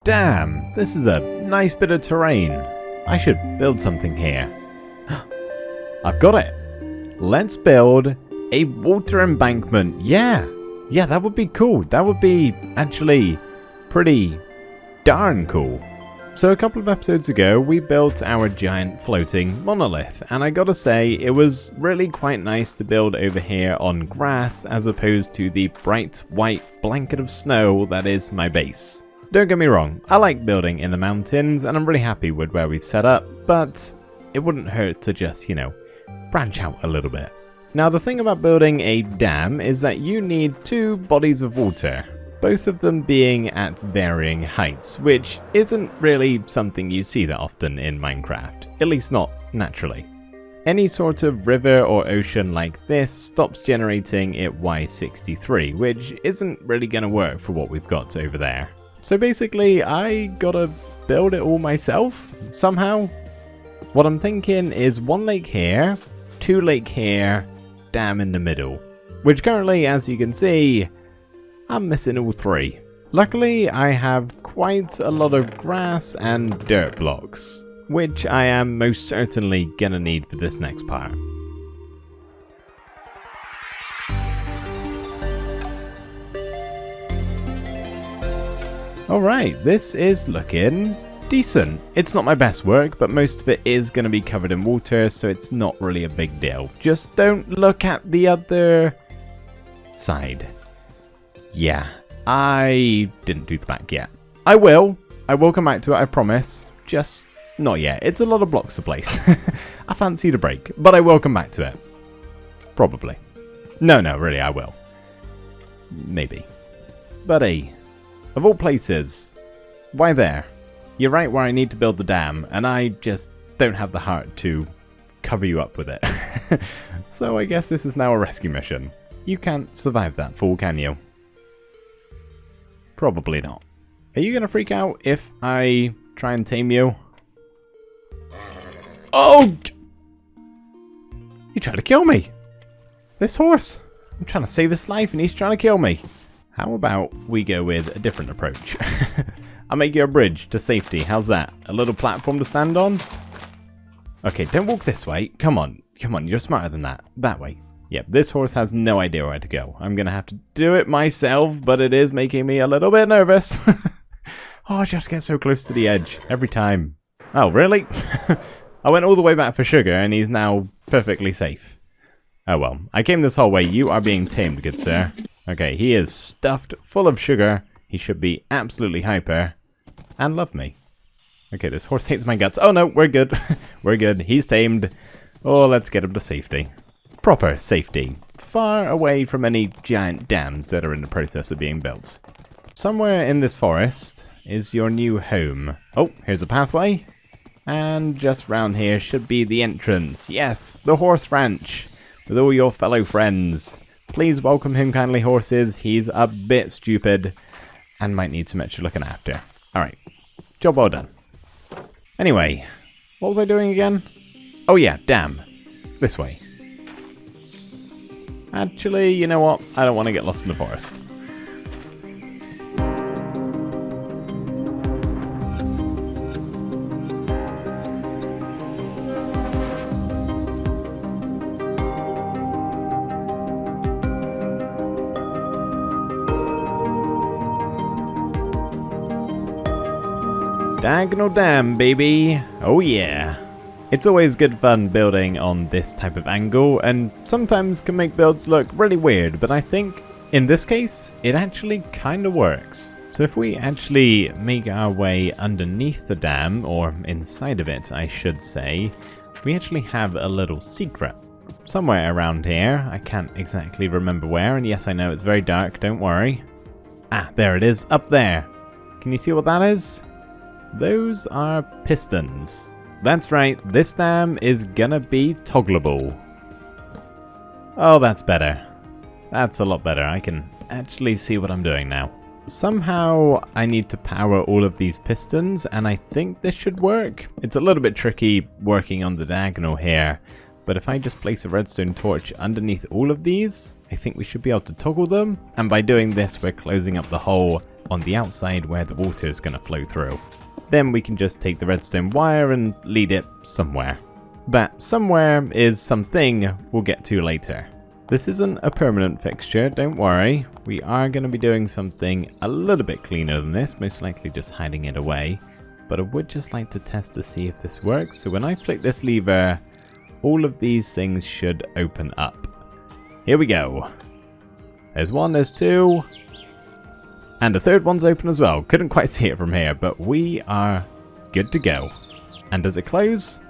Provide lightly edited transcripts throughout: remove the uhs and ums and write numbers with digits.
damn, this is a nice bit of terrain. I should build something here. I've got it. Let's build a water embankment. Yeah, that would be cool. That would be actually pretty darn cool. So a couple of episodes ago, we built our giant floating monolith, and I gotta say, it was really quite nice to build over here on grass as opposed to the bright white blanket of snow that is my base. Don't get me wrong, I like building in the mountains, and I'm really happy with where we've set up, but it wouldn't hurt to just, branch out a little bit. Now the thing about building a dam is that you need two bodies of water, both of them being at varying heights, which isn't really something you see that often in Minecraft, at least not naturally. Any sort of river or ocean like this stops generating at Y63, which isn't really going to work for what we've got over there. So basically, I gotta build it all myself, somehow. What I'm thinking is one lake here, two lake here, dam in the middle, which currently, as you can see, I'm missing all three. Luckily, I have quite a lot of grass and dirt blocks, which I am most certainly gonna need for this next part. Alright, this is looking decent. It's not my best work, but most of it is gonna be covered in water, so it's not really a big deal. Just don't look at the other side. Yeah, I didn't do the back yet. I will come back to it, I promise. Just not yet. It's a lot of blocks to place. I fancy the break, but I will come back to it. Probably. No, really, I will. Maybe. But hey, of all places, why there? You're right where I need to build the dam, and I just don't have the heart to cover you up with it. So I guess this is now a rescue mission. You can't survive that fool, can you? Probably not. Are you gonna freak out if I try and tame you? Oh! You tried to kill me! This horse! I'm trying to save his life and he's trying to kill me. How about we go with a different approach? I'll make you a bridge to safety. How's that? A little platform to stand on? Okay, don't walk this way. Come on, you're smarter than that. That way. Yep, this horse has no idea where to go. I'm gonna have to do it myself, but it is making me a little bit nervous. Oh, I just get so close to the edge every time. Oh, really? I went all the way back for sugar and he's now perfectly safe. Oh well, I came this whole way. You are being tamed, good sir. Okay, he is stuffed full of sugar. He should be absolutely hyper and love me. Okay, this horse hates my guts. Oh no, we're good. We're good. He's tamed. Oh, let's get him to safety. Proper safety, far away from any giant dams that are in the process of being built. Somewhere in this forest is your new home. Oh, here's a pathway. And just round here should be the entrance. Yes, the horse ranch with all your fellow friends. Please welcome him kindly, horses. He's a bit stupid and might need some extra looking after. Alright, job well done. Anyway, what was I doing again? Oh yeah, dam. This way. Actually, you know what? I don't want to get lost in the forest. Diagonal dam, baby. Oh yeah. It's always good fun building on this type of angle, and sometimes can make builds look really weird, but I think in this case, it actually kind of works. So if we actually make our way underneath the dam, or inside of it, I should say, we actually have a little secret. Somewhere around here, I can't exactly remember where, and yes, I know it's very dark, don't worry. Ah, there it is, up there. Can you see what that is? Those are pistons. That's right, this dam is gonna be toggleable. Oh, that's better. That's a lot better. I can actually see what I'm doing now. Somehow I need to power all of these pistons, and I think this should work. It's a little bit tricky working on the diagonal here, but if I just place a redstone torch underneath all of these, I think we should be able to toggle them. And by doing this, we're closing up the hole on the outside where the water is going to flow through. Then we can just take the redstone wire and lead it somewhere. That somewhere is something we'll get to later. This isn't a permanent fixture, don't worry. We are going to be doing something a little bit cleaner than this, most likely just hiding it away. But I would just like to test to see if this works. So when I flick this lever, all of these things should open up. Here we go. There's one, there's two. And the third one's open as well. Couldn't quite see it from here, but we are good to go. And does it close?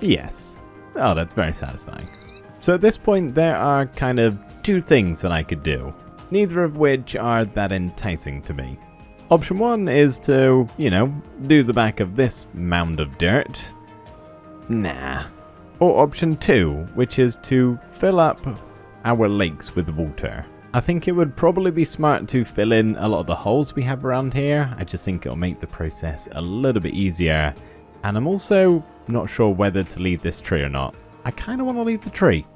Yes. Oh, that's very satisfying. So at this point, there are kind of two things that I could do, neither of which are that enticing to me. Option one is to, do the back of this mound of dirt. Nah. Or option two, which is to fill up our lakes with water. I think it would probably be smart to fill in a lot of the holes we have around here. I just think it'll make the process a little bit easier. And I'm also not sure whether to leave this tree or not. I kind of want to leave the tree.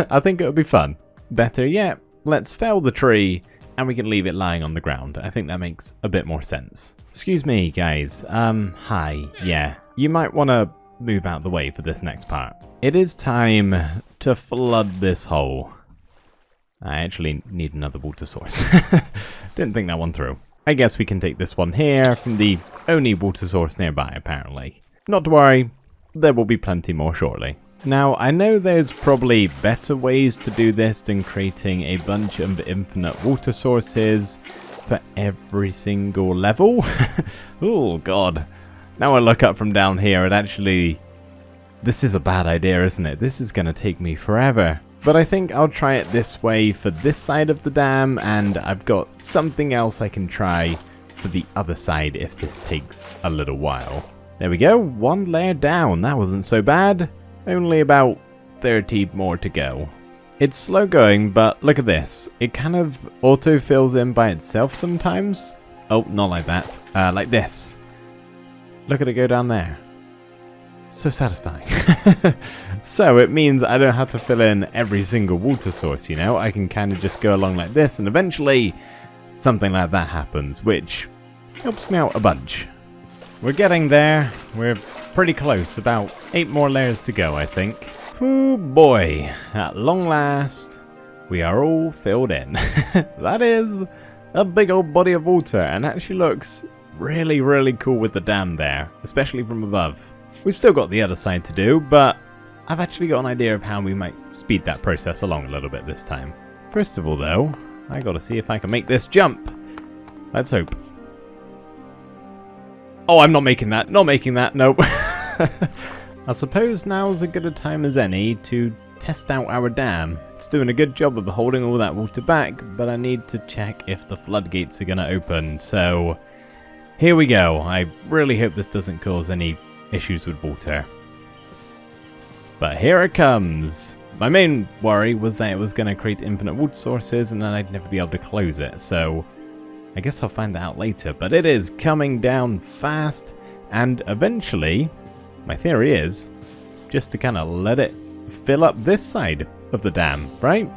I think it'll be fun. Better yet, let's fell the tree and we can leave it lying on the ground. I think that makes a bit more sense. Excuse me, guys. Hi. Yeah, you might want to move out the way for this next part. It is time to flood this hole. I actually need another water source. Didn't think that one through. I guess we can take this one here from the only water source nearby, apparently. Not to worry, there will be plenty more shortly. Now, I know there's probably better ways to do this than creating a bunch of infinite water sources for every single level. Oh, God. Now I look up from down here, this is a bad idea, isn't it? This is going to take me forever. But I think I'll try it this way for this side of the dam, and I've got something else I can try for the other side if this takes a little while. There we go, one layer down. That wasn't so bad. Only about 30 more to go. It's slow going, but look at this. It kind of auto-fills in by itself sometimes. Oh, not like that. Like this. Look at it go down there. So satisfying. So it means I don't have to fill in every single water source, I can kind of just go along like this and eventually something like that happens, which helps me out a bunch. We're getting there. We're pretty close. About 8 more layers to go, I think. Oh boy. At long last, we are all filled in. That is a big old body of water and actually looks really, really cool with the dam there, especially from above. We've still got the other side to do, but I've actually got an idea of how we might speed that process along a little bit this time. First of all, though, I gotta see if I can make this jump. Let's hope. Oh, I'm not making that. Not making that. Nope. I suppose now's as good a time as any to test out our dam. It's doing a good job of holding all that water back, but I need to check if the floodgates are gonna open. So here we go. I really hope this doesn't cause any issues with water. But here it comes. My main worry was that it was going to create infinite water sources and then I'd never be able to close it, so I guess I'll find that out later. But it is coming down fast, and eventually, my theory is, just to kind of let it fill up this side of the dam, right?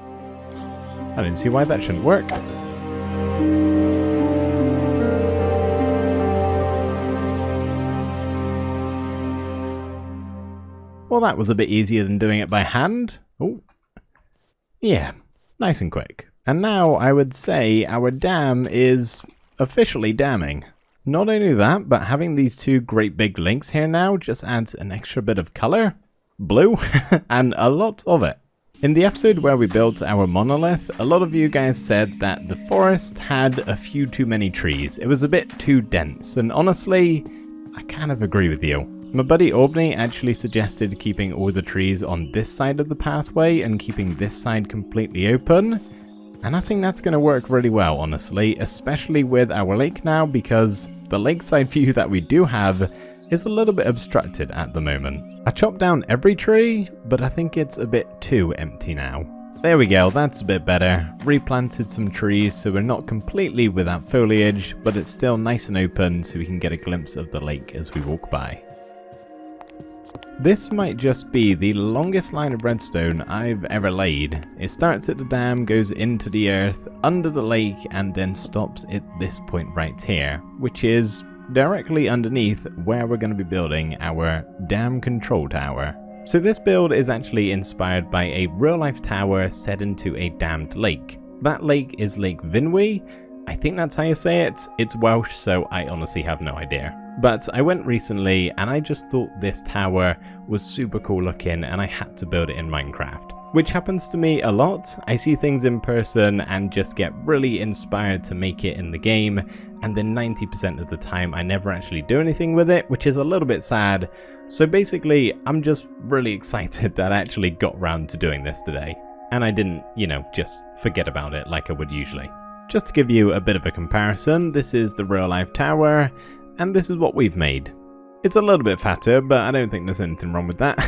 I don't see why that shouldn't work. Well, that was a bit easier than doing it by hand. Oh, yeah, nice and quick. And now I would say our dam is officially damming. Not only that, but having these two great big links here now just adds an extra bit of color, blue, and a lot of it. In the episode where we built our monolith, a lot of you guys said that the forest had a few too many trees. It was a bit too dense, and honestly, I kind of agree with you. My buddy Albany actually suggested keeping all the trees on this side of the pathway and keeping this side completely open. And I think that's going to work really well, honestly, especially with our lake now, because the lakeside view that we do have is a little bit obstructed at the moment. I chopped down every tree, but I think it's a bit too empty now. There we go, that's a bit better. Replanted some trees so we're not completely without foliage, but it's still nice and open so we can get a glimpse of the lake as we walk by. This might just be the longest line of redstone I've ever laid. It starts at the dam, goes into the earth, under the lake, and then stops at this point right here, which is directly underneath where we're going to be building our dam control tower. So this build is actually inspired by a real-life tower set into a dammed lake. That lake is Lake Vinwy. I think that's how you say it. It's Welsh, so I honestly have no idea. But I went recently and I just thought this tower was super cool looking and I had to build it in Minecraft. Which happens to me a lot. I see things in person and just get really inspired to make it in the game, and then 90% of the time I never actually do anything with it, which is a little bit sad. So basically, I'm just really excited that I actually got round to doing this today. And I didn't, just forget about it like I would usually. Just to give you a bit of a comparison, this is the real life tower, and this is what we've made. It's a little bit fatter, but I don't think there's anything wrong with that.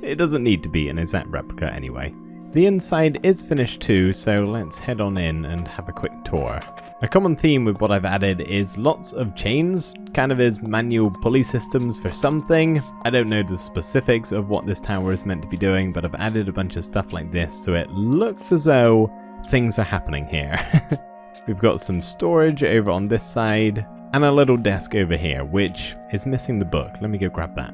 It doesn't need to be an exact replica anyway. The inside is finished too, so let's head on in and have a quick tour. A common theme with what I've added is lots of chains, kind of as manual pulley systems for something. I don't know the specifics of what this tower is meant to be doing, but I've added a bunch of stuff like this so it looks as though things are happening here. We've got some storage over on this side, and a little desk over here, which is missing the book. Let me go grab that.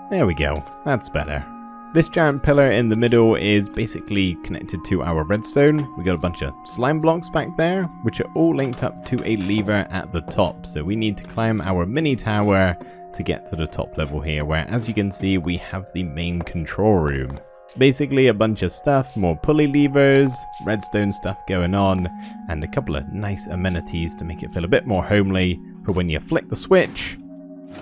There we go, that's better. This giant pillar in the middle is basically connected to our redstone. We got a bunch of slime blocks back there, which are all linked up to a lever at the top. So we need to climb our mini tower to get to the top level here, where as you can see, we have the main control room. Basically a bunch of stuff, more pulley levers, redstone stuff going on, and a couple of nice amenities to make it feel a bit more homely for when you flick the switch.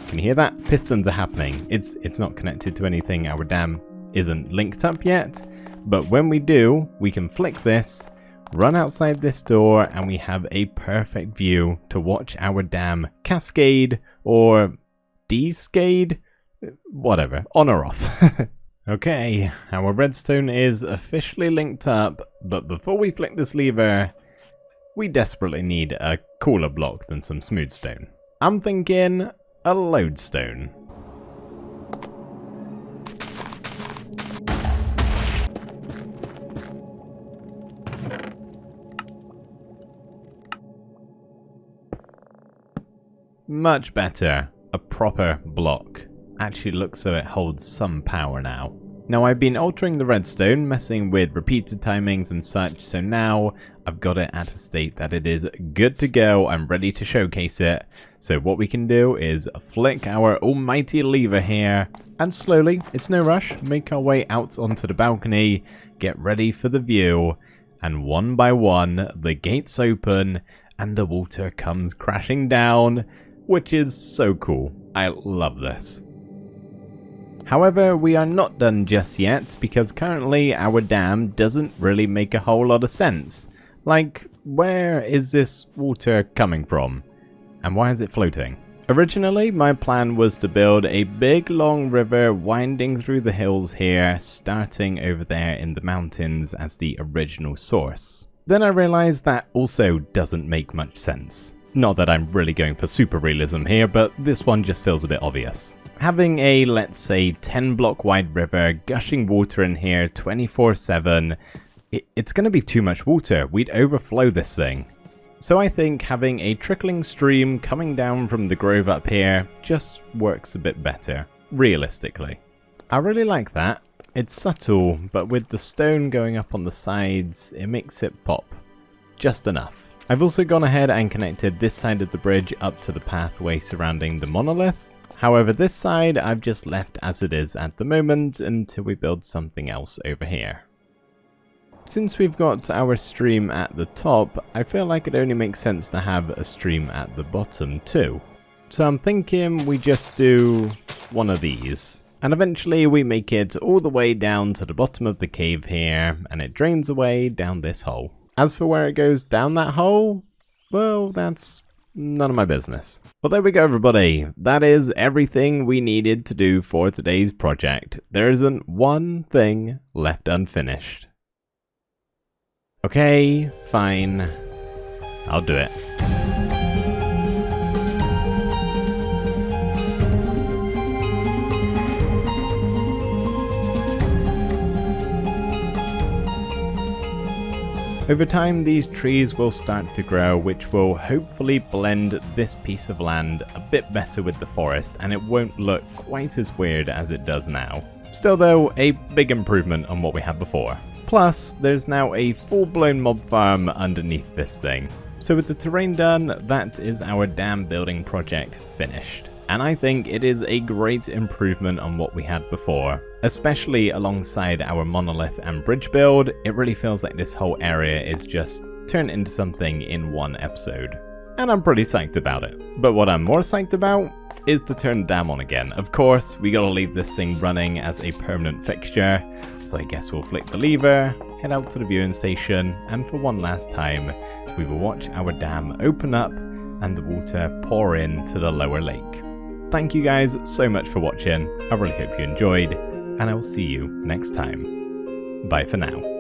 Can you hear that? Pistons are happening. It's not connected to anything. Our dam isn't linked up yet, but when we do, we can flick this, run outside this door, and we have a perfect view to watch our dam cascade or descade, whatever, on or off. Okay, our redstone is officially linked up, but before we flick this lever, we desperately need a cooler block than some smooth stone. I'm thinking a lodestone. Much better. A proper block. Actually looks so it holds some power now. Now I've been altering the redstone, messing with repeated timings and such, so now I've got it at a state that it is good to go. I'm ready to showcase it. So what we can do is flick our almighty lever here, and slowly, it's no rush, make our way out onto the balcony, get ready for the view, and one by one, the gates open, and the water comes crashing down, which is so cool. I love this. However, we are not done just yet, because currently our dam doesn't really make a whole lot of sense. Like, where is this water coming from? And why is it floating? Originally, my plan was to build a big long river winding through the hills here, starting over there in the mountains as the original source. Then I realized that also doesn't make much sense. Not that I'm really going for super realism here, but this one just feels a bit obvious. Having a, let's say, 10 block wide river gushing water in here 24/7, it's going to be too much water. We'd overflow this thing. So I think having a trickling stream coming down from the grove up here just works a bit better, realistically. I really like that. It's subtle, but with the stone going up on the sides, it makes it pop. Just enough. I've also gone ahead and connected this side of the bridge up to the pathway surrounding the monolith. However, this side I've just left as it is at the moment until we build something else over here. Since we've got our stream at the top, I feel like it only makes sense to have a stream at the bottom too. So I'm thinking we just do one of these. And eventually we make it all the way down to the bottom of the cave here, and it drains away down this hole. As for where it goes down that hole, well, that's none of my business. Well, there we go, everybody. That is everything we needed to do for today's project. There isn't one thing left unfinished. Okay, fine. I'll do it. Over time, these trees will start to grow, which will hopefully blend this piece of land a bit better with the forest, and it won't look quite as weird as it does now. Still though, a big improvement on what we had before. Plus, there's now a full-blown mob farm underneath this thing. So with the terrain done, that is our dam building project finished. And I think it is a great improvement on what we had before. Especially alongside our monolith and bridge build, it really feels like this whole area is just turned into something in one episode. And I'm pretty psyched about it. But what I'm more psyched about is to turn the dam on again. Of course, we gotta leave this thing running as a permanent fixture, so I guess we'll flick the lever, head out to the viewing station, and for one last time, we will watch our dam open up and the water pour into the lower lake. Thank you guys so much for watching, I really hope you enjoyed, and I will see you next time. Bye for now.